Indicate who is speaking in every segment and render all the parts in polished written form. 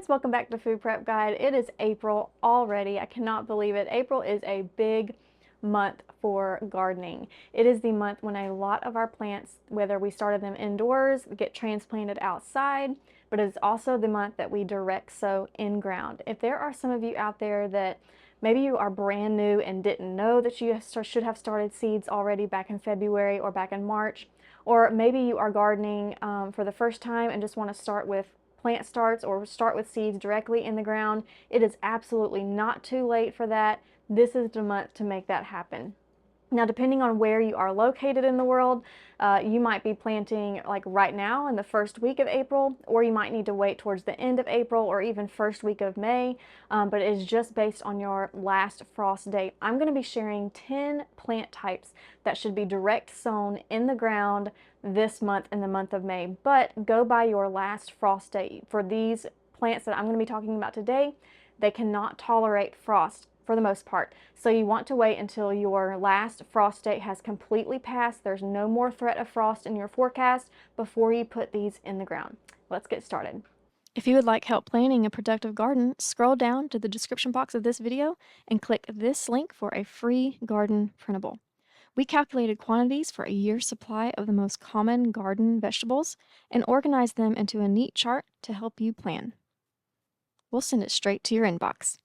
Speaker 1: friends, welcome back to Food Prep Guide. It is April already. I cannot believe it. April is a big month for gardening. It is the month when a lot of our plants, whether we started them indoors, get transplanted outside, but it is also the month that we direct sow in ground. If there are some of you out there that maybe you are brand new and didn't know that you should have started seeds already back in February or back in March, or maybe you are gardening for the first time and just want to start with plant starts or start with seeds directly in the ground, it is absolutely not too late for that. This is the month to make that happen. Now, depending on where you are located in the world, you might be planting like right now in the first week of April, or you might need to wait towards the end of April or even first week of May, but it is just based on your last frost date. I'm going to be sharing 10 plant types that should be direct sown in the ground this month in the month of May, but go by your last frost date. For these plants that I'm going to be talking about today, they cannot tolerate frost for the most part. So you want to wait until your last frost date has completely passed. There's no more threat of frost in your forecast before you put these in the ground. Let's get started. If you would like help planning a productive garden, scroll down to the description box of this video and click this link for a free garden printable. We calculated quantities for a year's supply of the most common garden vegetables and organized them into a neat chart to help you plan. We'll send it straight to your inbox.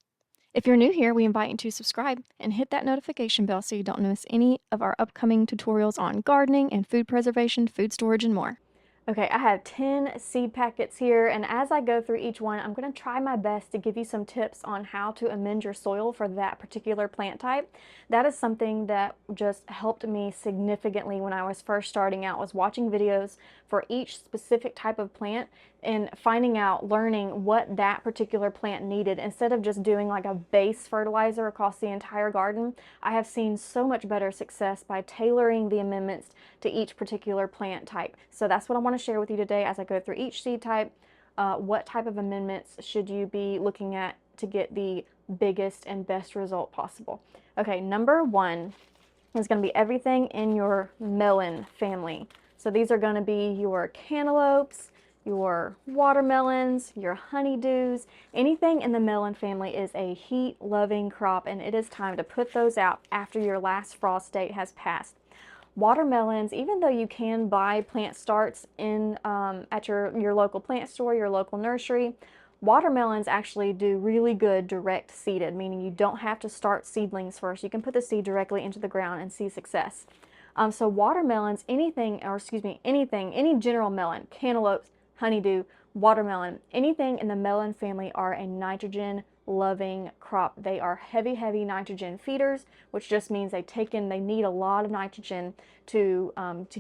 Speaker 1: If you're new here, we invite you to subscribe and hit that notification bell so you don't miss any of our upcoming tutorials on gardening and food preservation, food storage, and more. Okay, I have 10 seed packets here, and as I go through each one, I'm going to try my best to give you some tips on how to amend your soil for that particular plant type. That is something that just helped me significantly when I was first starting out, was watching videos for each specific type of plant and finding out, learning what that particular plant needed. Instead of just doing like a base fertilizer across the entire garden, I have seen so much better success by tailoring the amendments to each particular plant type. So that's what I want to share with you today as I go through each seed type. What type of amendments should you be looking at to get the biggest and best result possible? Okay, number one is going to be everything in your melon family. So these are going to be your cantaloupes, your watermelons, your honeydews. Anything in the melon family is a heat-loving crop, and it is time to put those out after your last frost date has passed. Watermelons, even though you can buy plant starts in at your local plant store, your local nursery, watermelons actually do really good direct seeded, meaning you don't have to start seedlings first. You can put the seed directly into the ground and see success. So watermelons, any general melon, cantaloupes, honeydew, watermelon, anything in the melon family are a nitrogen loving crop. They are heavy nitrogen feeders, which just means they need a lot of nitrogen to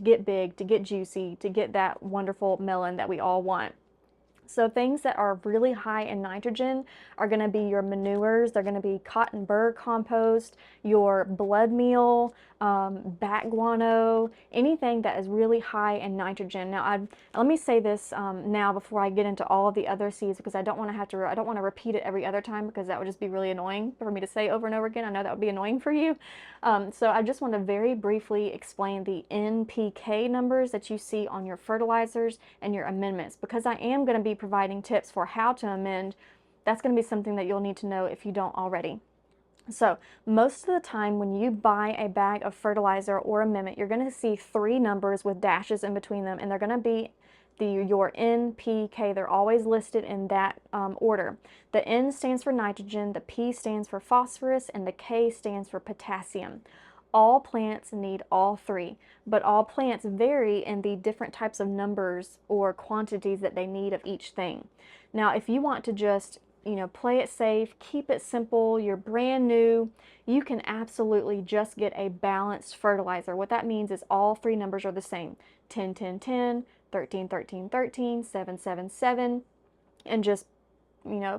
Speaker 1: get big, to get juicy, to get that wonderful melon that we all want. So things that are really high in nitrogen are going to be your manures. They're going to be cotton burr compost, your blood meal, bat guano, anything that is really high in nitrogen. Now, let me say this now before I get into all of the other seeds, because I don't want to repeat it every other time, because that would just be really annoying for me to say over and over again. I know that would be annoying for you. So I just want to very briefly explain the NPK numbers that you see on your fertilizers and your amendments, because I am going to be providing tips for how to amend. That's going to be something that you'll need to know if you don't already. So most of the time when you buy a bag of fertilizer or amendment, you're going to see 3 numbers with dashes in between them, and they're going to be your NPK. They're always listed in that order. The N stands for nitrogen, the P stands for phosphorus, and the K stands for potassium. All plants need all 3, but all plants vary in the different types of numbers or quantities that they need of each thing. Now, if you want to just, play it safe, keep it simple, you're brand new, you can absolutely just get a balanced fertilizer. What that means is all 3 numbers are the same: 10, 10, 10, 13, 13, 13, 7, 7, 7, and just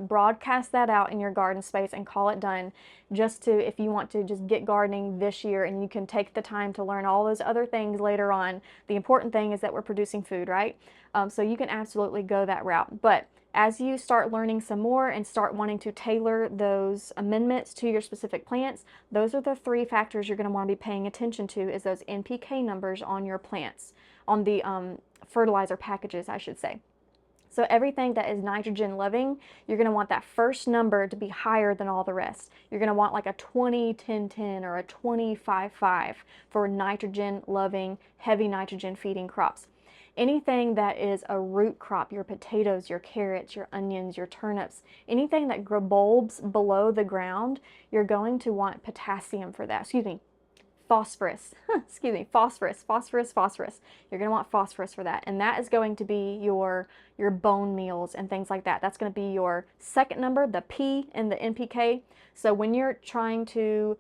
Speaker 1: broadcast that out in your garden space and call it done. If you want to just get gardening this year, and you can take the time to learn all those other things later on. The important thing is that we're producing food, right? So you can absolutely go that route. But as you start learning some more and start wanting to tailor those amendments to your specific plants, those are the 3 factors you're going to want to be paying attention to, is those NPK numbers on your plants, on the fertilizer packages, I should say. So everything that is nitrogen loving, you're going to want that first number to be higher than all the rest. You're going to want like a 20-10-10 or a 25-5 for nitrogen loving, heavy nitrogen feeding crops. Anything that is a root crop, your potatoes, your carrots, your onions, your turnips, anything that bulbs below the ground, you're going to want potassium for that. Excuse me, phosphorus. Excuse me, phosphorus. You're going to want phosphorus for that. And that is going to be your bone meals and things like that. That's going to be your second number, the P in the NPK. So when you're trying to,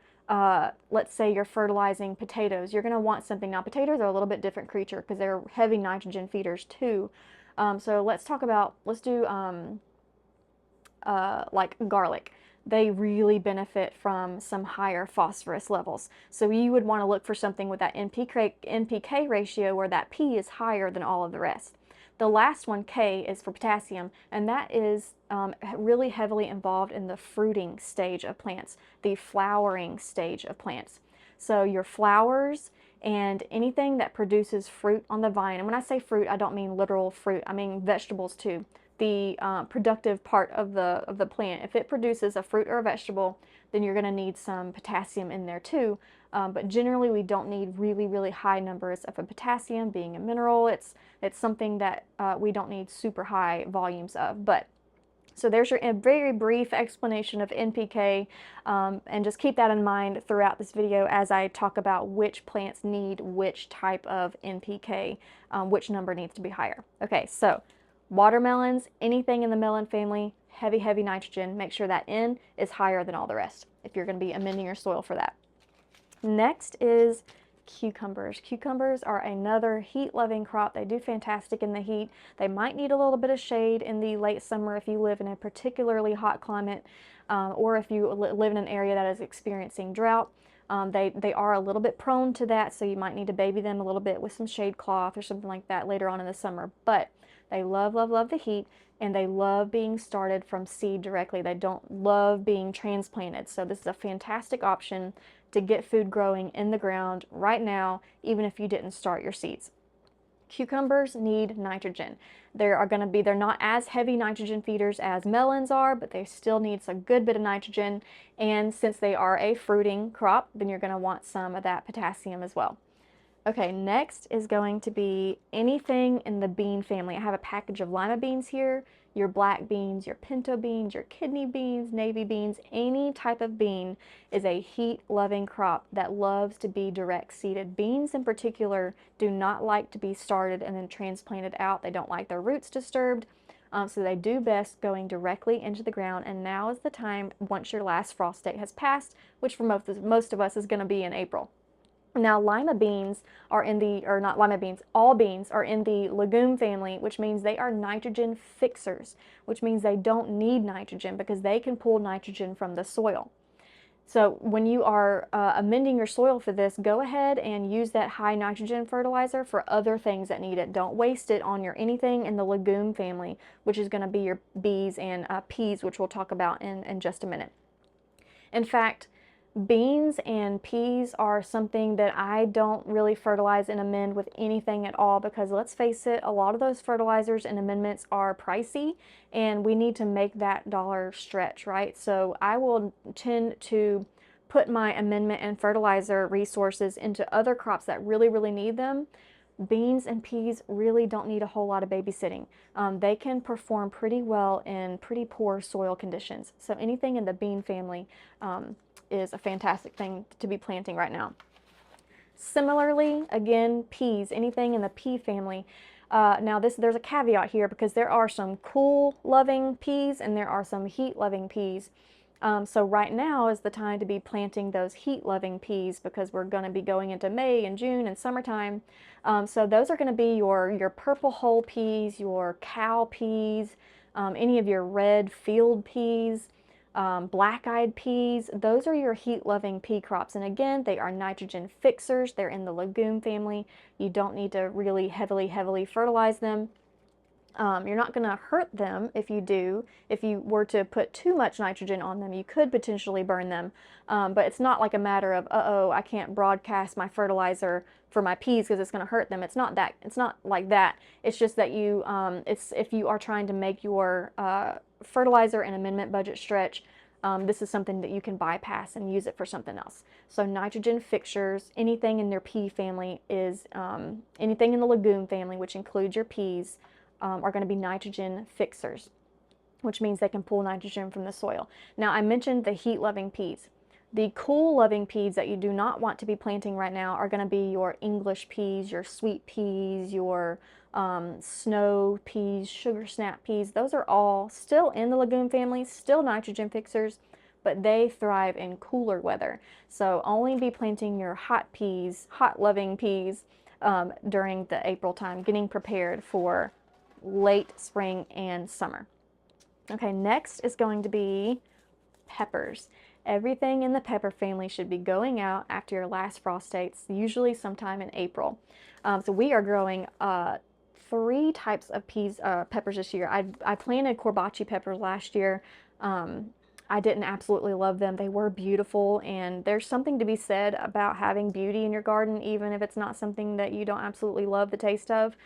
Speaker 1: let's say you're fertilizing potatoes, you're going to want something. Now, potatoes are a little bit different creature because they're heavy nitrogen feeders too. So let's do like garlic. They really benefit from some higher phosphorus levels. So you would want to look for something with that NPK ratio where that P is higher than all of the rest. The last one, K, is for potassium, and that is really heavily involved in the fruiting stage of plants, the flowering stage of plants. So your flowers and anything that produces fruit on the vine, and when I say fruit, I don't mean literal fruit, I mean vegetables too. The productive part of the plant. If it produces a fruit or a vegetable, then you're going to need some potassium in there too. But generally, we don't need really, really high numbers of a potassium. Being a mineral, it's something that we don't need super high volumes of. But so there's your very brief explanation of NPK, and just keep that in mind throughout this video as I talk about which plants need which type of NPK, which number needs to be higher. Okay, so watermelons, anything in the melon family, heavy nitrogen. Make sure that N is higher than all the rest if you're going to be amending your soil for that. Next is cucumbers. Cucumbers are another heat-loving crop. They do fantastic in the heat. They might need a little bit of shade in the late summer if you live in a particularly hot climate, or if you live in an area that is experiencing drought. They are a little bit prone to that, so you might need to baby them a little bit with some shade cloth or something like that later on in the summer. But they love the heat, and they love being started from seed directly. They don't love being transplanted. So this is a fantastic option to get food growing in the ground right now, even if you didn't start your seeds. Cucumbers need nitrogen. They're not as heavy nitrogen feeders as melons are, but they still need a good bit of nitrogen. And since they are a fruiting crop, then you're going to want some of that potassium as well. Okay, next is going to be anything in the bean family. I have a package of lima beans here, your black beans, your pinto beans, your kidney beans, navy beans. Any type of bean is a heat-loving crop that loves to be direct seeded. Beans in particular do not like to be started and then transplanted out. They don't like their roots disturbed, so they do best going directly into the ground. And now is the time, once your last frost date has passed, which for most of us is going to be in April. Now, lima beans are in the, or not lima beans, all beans are in the legume family, which means they are nitrogen fixers, which means they don't need nitrogen because they can pull nitrogen from the soil. So when you are amending your soil for this, go ahead and use that high nitrogen fertilizer for other things that need it. Don't waste it on your anything in the legume family, which is going to be your bees and peas, which we'll talk about in just a minute. In fact, beans and peas are something that I don't really fertilize and amend with anything at all because, let's face it, a lot of those fertilizers and amendments are pricey and we need to make that dollar stretch, right? So I will tend to put my amendment and fertilizer resources into other crops that really need them. Beans and peas really don't need a whole lot of babysitting. They can perform pretty well in pretty poor soil conditions. So anything in the bean family is a fantastic thing to be planting right now. Similarly, again, peas, anything in the pea family. Now there's a caveat here because there are some cool-loving peas and there are some heat-loving peas. So right now is the time to be planting those heat-loving peas because we're going to be going into May and June and summertime. So those are going to be your purple whole peas, your cow peas, any of your red field peas, black-eyed peas. Those are your heat-loving pea crops. And again, they are nitrogen fixers. They're in the legume family. You don't need to really heavily fertilize them. You're not going to hurt them if you do. If you were to put too much nitrogen on them, you could potentially burn them. But it's not like a matter of, uh-oh, I can't broadcast my fertilizer for my peas because it's going to hurt them. It's not that. It's not like that. It's just that it's if you are trying to make your fertilizer and amendment budget stretch, this is something that you can bypass and use it for something else. So nitrogen fixtures, anything in their pea family is, anything in the legume family, which includes your peas, are going to be nitrogen fixers, which means they can pull nitrogen from the soil. Now, I mentioned the heat-loving peas. The cool-loving peas that you do not want to be planting right now are going to be your English peas, your sweet peas, your snow peas, sugar snap peas. Those are all still in the legume family, still nitrogen fixers, but they thrive in cooler weather. So only be planting your hot peas, hot-loving peas, during the April time, getting prepared for late spring and summer. Okay, next is going to be peppers. Everything in the pepper family should be going out after your last frost dates, usually sometime in April. So we are growing 3 types of peppers this year. I planted Corbaci peppers last year. I didn't absolutely love them. They were beautiful, and there's something to be said about having beauty in your garden, even if it's not something that you don't absolutely love the taste of.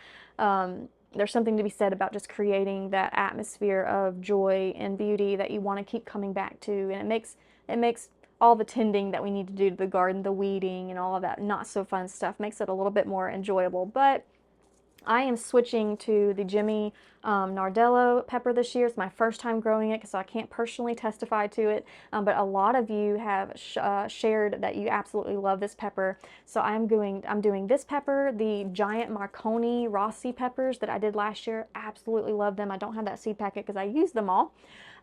Speaker 1: There's something to be said about just creating that atmosphere of joy and beauty that you want to keep coming back to, and it makes all the tending that we need to do to the garden, the weeding and all of that not so fun stuff, makes it a little bit more enjoyable. But I am switching to the Jimmy Nardello pepper this year. It's my first time growing it, so I can't personally testify to it, but a lot of you have shared that you absolutely love this pepper. So I'm doing this pepper, the giant Marconi Rossi peppers that I did last year. Absolutely love them. I don't have that seed packet because I used them all.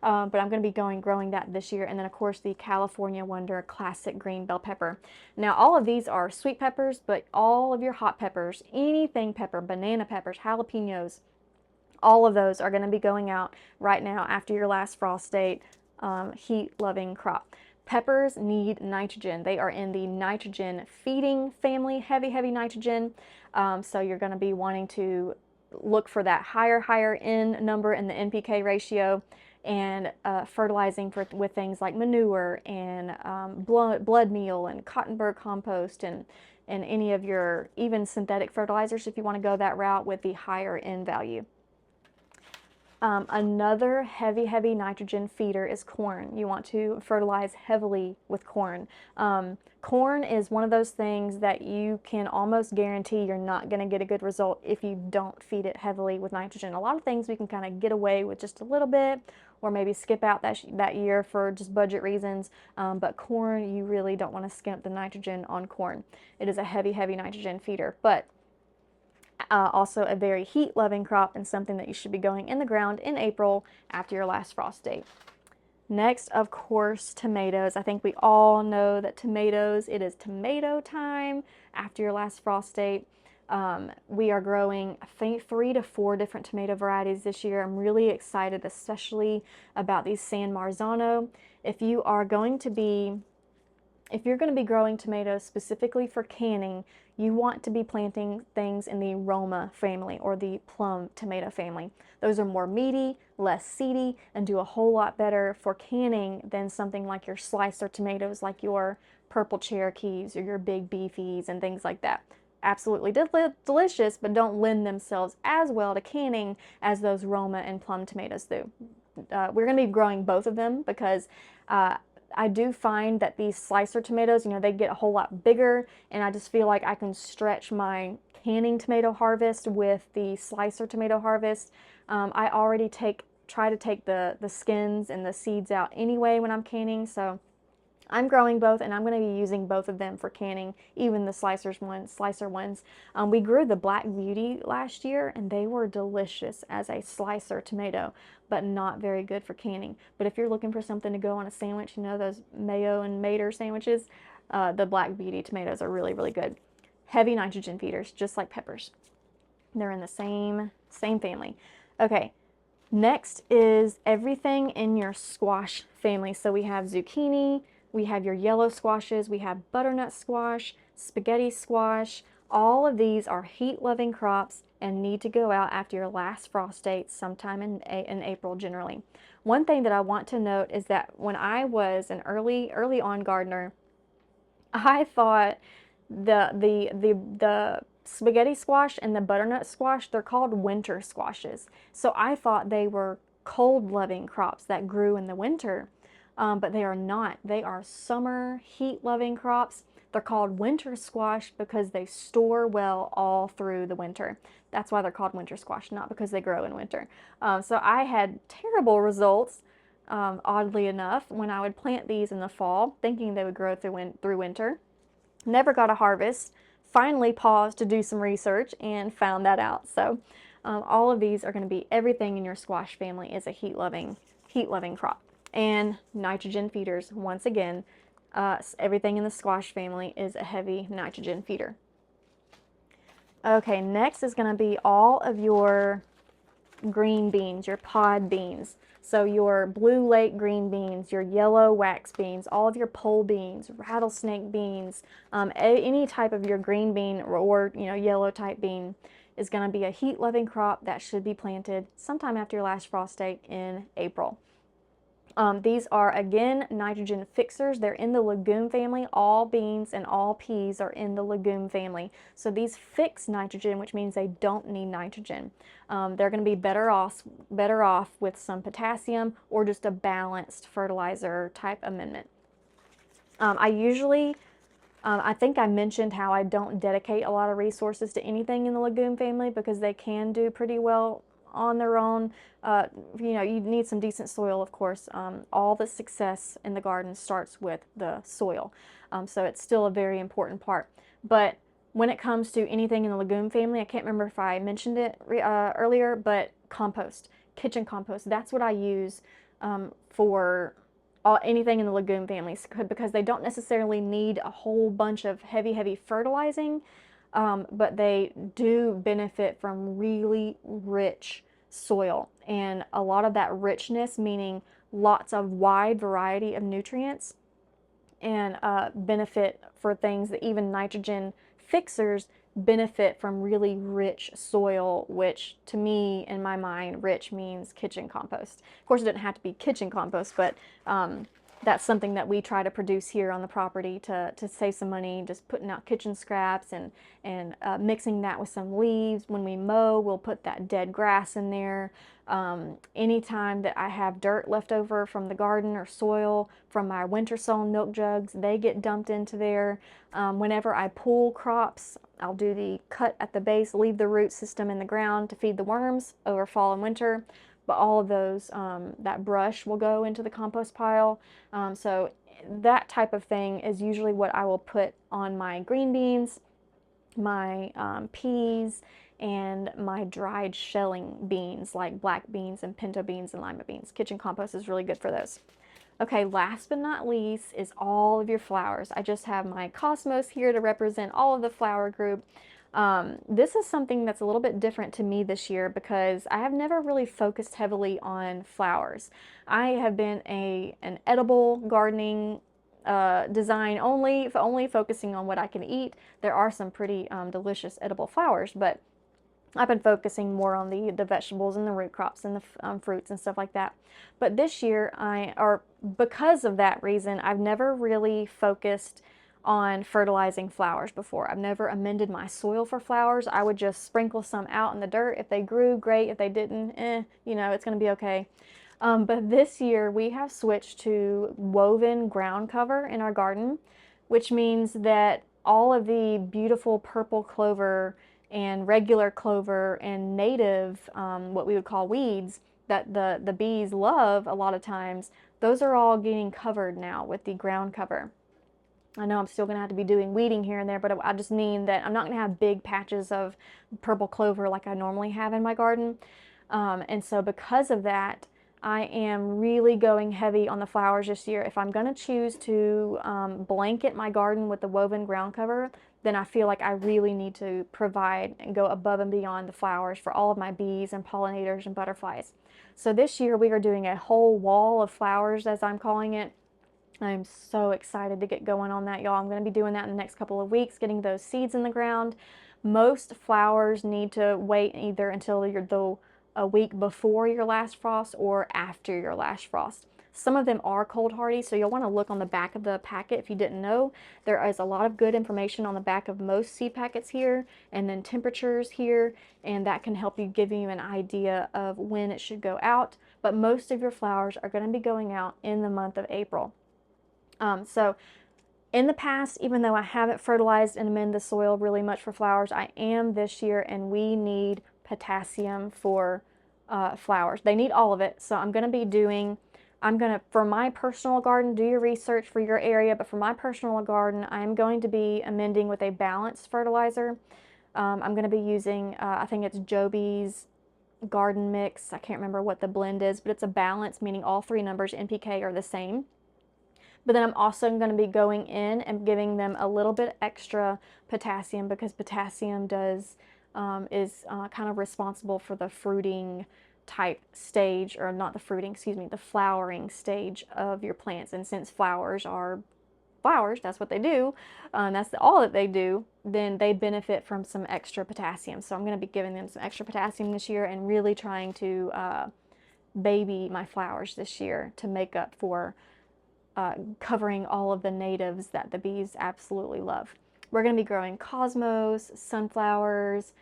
Speaker 1: But I'm going to be growing that this year. And then, of course, the California Wonder Classic Green Bell Pepper. Now, all of these are sweet peppers, but all of your hot peppers, anything pepper, banana peppers, jalapenos, all of those are going to be going out right now after your last frost date, heat-loving crop. Peppers need nitrogen. They are in the nitrogen feeding family, heavy, heavy nitrogen. So you're going to be wanting to look for that higher N number in the NPK ratio, and fertilizing with things like manure and blood meal and Cottonburg compost and any of your even synthetic fertilizers if you want to go that route with the higher N value. Another heavy nitrogen feeder is corn. You want to fertilize heavily with corn. Corn is one of those things that you can almost guarantee you're not going to get a good result if you don't feed it heavily with nitrogen. A lot of things we can kind of get away with just a little bit, or maybe skip out that year for just budget reasons, but corn, you really don't want to skimp the nitrogen on corn. It is a heavy nitrogen feeder, but also a very heat-loving crop and something that you should be going in the ground in April after your last frost date. Next, of course, tomatoes. I think we all know that tomatoes, it is tomato time after your last frost date. We are growing, I think, 3 to 4 different tomato varieties this year. I'm really excited, especially about these San Marzano. If you're going to be growing tomatoes specifically for canning, you want to be planting things in the Roma family or the plum tomato family. Those are more meaty, less seedy, and do a whole lot better for canning than something like your slicer tomatoes, like your purple Cherokees or your big beefies and things like that. Absolutely delicious, but don't lend themselves as well to canning as those Roma and plum tomatoes do. We're going to be growing both of them because I do find that these slicer tomatoes, they get a whole lot bigger, and I just feel like I can stretch my canning tomato harvest with the slicer tomato harvest. I already try to take the skins and the seeds out anyway when I'm canning, so I'm growing both, and I'm going to be using both of them for canning, even the slicer ones. We grew the Black Beauty last year, and they were delicious as a slicer tomato, but not very good for canning. But if you're looking for something to go on a sandwich, those mayo and mater sandwiches, the Black Beauty tomatoes are really, really good. Heavy nitrogen feeders, just like peppers. They're in the same family. Okay. Next is everything in your squash family. So we have zucchini, we have your yellow squashes, we have butternut squash, spaghetti squash. All of these are heat-loving crops, and need to go out after your last frost date sometime in April generally. One thing that I want to note is that when I was an early on gardener, I thought the spaghetti squash and the butternut squash, they're called winter squashes. So I thought they were cold-loving crops that grew in the winter, but they are not. They are summer, heat-loving crops. They're called winter squash because they store well all through the winter. That's why they're called winter squash, not because they grow in winter. So I had terrible results, oddly enough, when I would plant these in the fall, thinking they would grow through winter. Never got a harvest. Finally paused to do some research and found that out. So all of these are going to be, everything in your squash family is a heat-loving crop. And nitrogen feeders, once again, everything in the squash family is a heavy nitrogen feeder. Okay, next is going to be all of your green beans, your pod beans. So your blue lake green beans, your yellow wax beans, all of your pole beans, rattlesnake beans, any type of your green bean or yellow type bean is going to be a heat-loving crop that should be planted sometime after your last frost date in April. These are, again, nitrogen fixers. They're in the legume family. All beans and all peas are in the legume family. So these fix nitrogen, which means they don't need nitrogen. They're going to be better off with some potassium or just a balanced fertilizer type amendment. I think I mentioned how I don't dedicate a lot of resources to anything in the legume family because they can do pretty well on their own. You need some decent soil, of course. All the success in the garden starts with the soil. So it's still a very important part. But when it comes to anything in the legume family, I can't remember if I mentioned it earlier, but compost, kitchen compost, that's what I use for anything in the legume families, because they don't necessarily need a whole bunch of heavy fertilizing. But they do benefit from really rich soil, and a lot of that richness meaning lots of wide variety of nutrients, and benefit for things that even nitrogen fixers benefit from really rich soil, which to me, in my mind, rich means kitchen compost. Of course, it doesn't have to be kitchen compost, but that's something that we try to produce here on the property to save some money, just putting out kitchen scraps and mixing that with some leaves. When we mow, we'll put that dead grass in there. Anytime that I have dirt left over from the garden or soil from my winter sown milk jugs, they get dumped into there. Whenever I pull crops, I'll do the cut at the base, leave the root system in the ground to feed the worms over fall and winter. But all of those, that brush will go into the compost pile. So that type of thing is usually what I will put on my green beans, my peas, and my dried shelling beans like black beans and pinto beans and lima beans. Kitchen compost is really good for those. Okay, last but not least is all of your flowers. I just have my cosmos here to represent all of the flower group. This is something that's a little bit different to me this year because I have never really focused heavily on flowers. I have been an edible gardening design only focusing on what I can eat. There are some pretty delicious edible flowers, but I've been focusing more on the vegetables and the root crops and the fruits and stuff like that. But this year, because of that reason, I've never really focused on fertilizing flowers before. I've never amended my soil for flowers. I would just sprinkle some out in the dirt. If they grew, great. If they didn't, it's going to be okay. But this year, we have switched to woven ground cover in our garden, which means that all of the beautiful purple clover and regular clover and native, what we would call weeds, that the bees love a lot of times, those are all getting covered now with the ground cover. I know I'm still going to have to be doing weeding here and there, but I just mean that I'm not going to have big patches of purple clover like I normally have in my garden. And so because of that, I am really going heavy on the flowers this year. If I'm going to choose to blanket my garden with the woven ground cover, then I feel like I really need to provide and go above and beyond the flowers for all of my bees and pollinators and butterflies. So this year we are doing a whole wall of flowers, as I'm calling it. I'm so excited to get going on that, y'all. I'm going to be doing that in the next couple of weeks, getting those seeds in the ground. Most flowers need to wait either until a week before your last frost or after your last frost. Some of them are cold hardy, so you'll want to look on the back of the packet if you didn't know. There is a lot of good information on the back of most seed packets here, and then temperatures here, and that can help you give you an idea of when it should go out. But most of your flowers are going to be going out in the month of April. So in the past, even though I haven't fertilized and amended the soil really much for flowers, I am this year, and we need potassium for flowers. They need all of it, so for my personal garden, do your research for your area, but for my personal garden, I'm going to be amending with a balanced fertilizer. I'm going to be using, I think it's Joby's garden mix. I can't remember what the blend is, but it's a balance, meaning all three numbers NPK are the same. But then I'm also going to be going in and giving them a little bit extra potassium, because potassium is kind of responsible for the fruiting type stage, or not the fruiting, excuse me, the flowering stage of your plants. And since flowers are flowers, that's what they do, that's all that they do, then they benefit from some extra potassium. So I'm going to be giving them some extra potassium this year, and really trying to baby my flowers this year to make up for covering all of the natives that the bees absolutely love. We're going to be growing cosmos, sunflowers,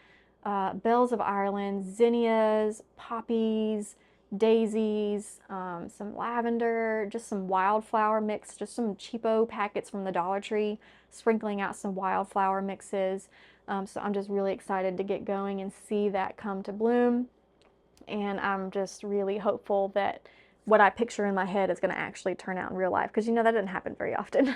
Speaker 1: bells of Ireland, zinnias, poppies, daisies, some lavender, just some wildflower mix, just some cheapo packets from the Dollar Tree, sprinkling out some wildflower mixes. So I'm just really excited to get going and see that come to bloom. And I'm just really hopeful that what I picture in my head is going to actually turn out in real life, because that doesn't happen very often.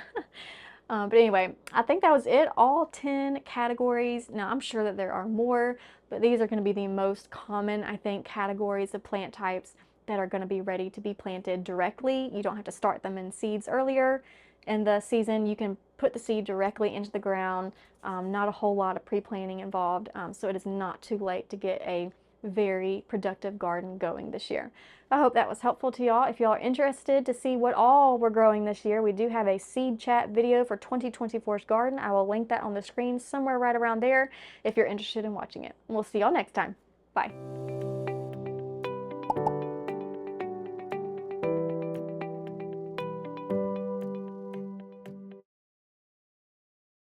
Speaker 1: But anyway, I think that was it, all 10 categories. Now, I'm sure that there are more, but these are going to be the most common, I think, categories of plant types that are going to be ready to be planted directly. You don't have to start them in seeds earlier in the season. You can put the seed directly into the ground. Not a whole lot of pre-planting involved, so it is not too late to get a very productive garden going this year. I hope that was helpful to y'all. If y'all are interested to see what all we're growing this year, we do have a seed chat video for 2024's garden. I will link that on the screen somewhere right around there if you're interested in watching it. We'll see y'all next time. Bye.